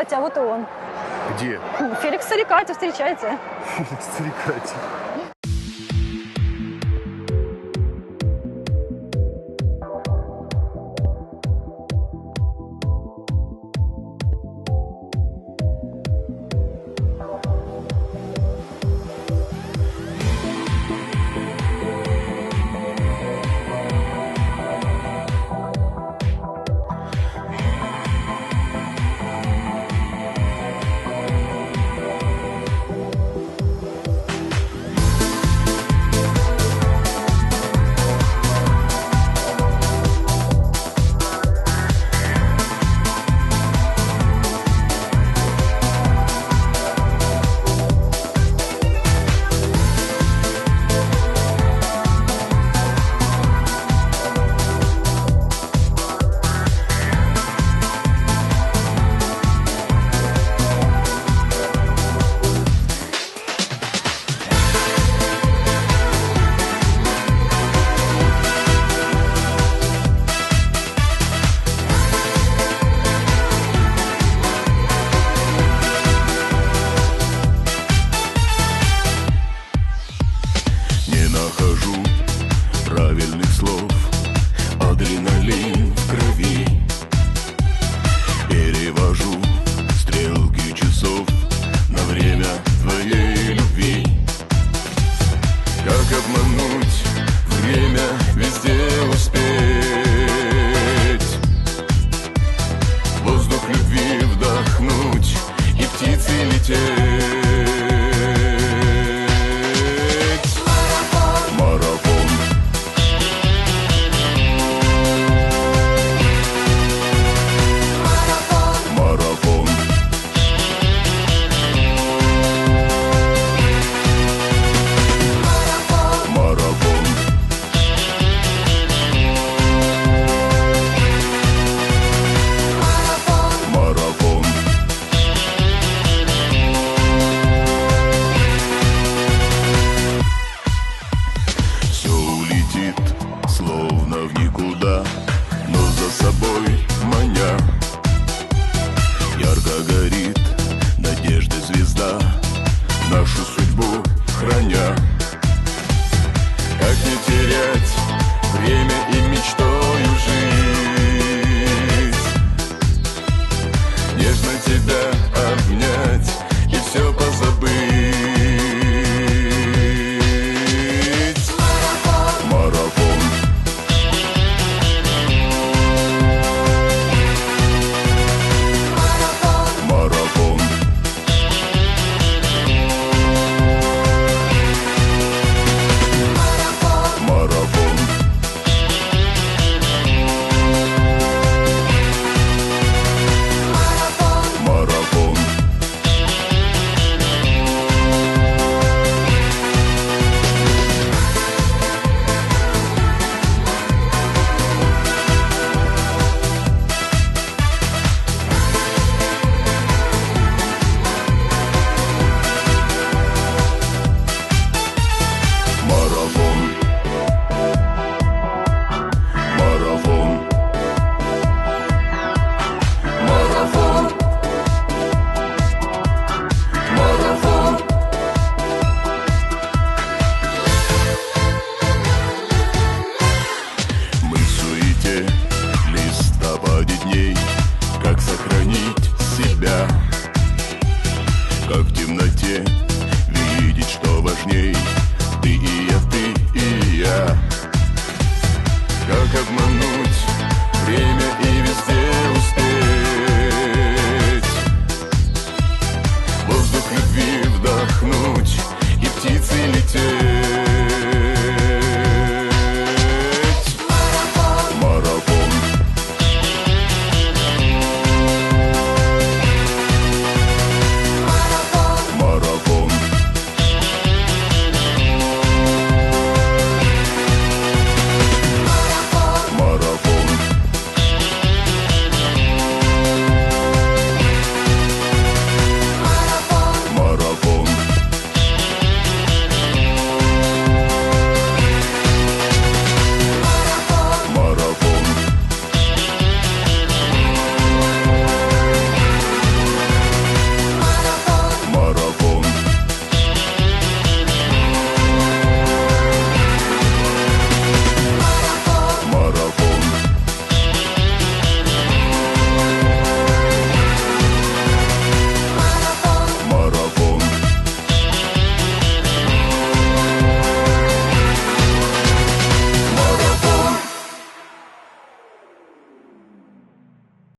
Старикати, а вот и он. Где? Феликс Старикати, встречайте. Старикати. Правильных слов, адреналин в крови. Перевожу стрелки часов на время твоей любви. Как обмануть время, везде успеть, воздух любви вдохнуть и птицы лететь. Словно в никуда, но за собой маня. Ярко горит надежда звезда, нашу судьбу храня. Как не терять время и мечтою жить, нежно тебя обнять и все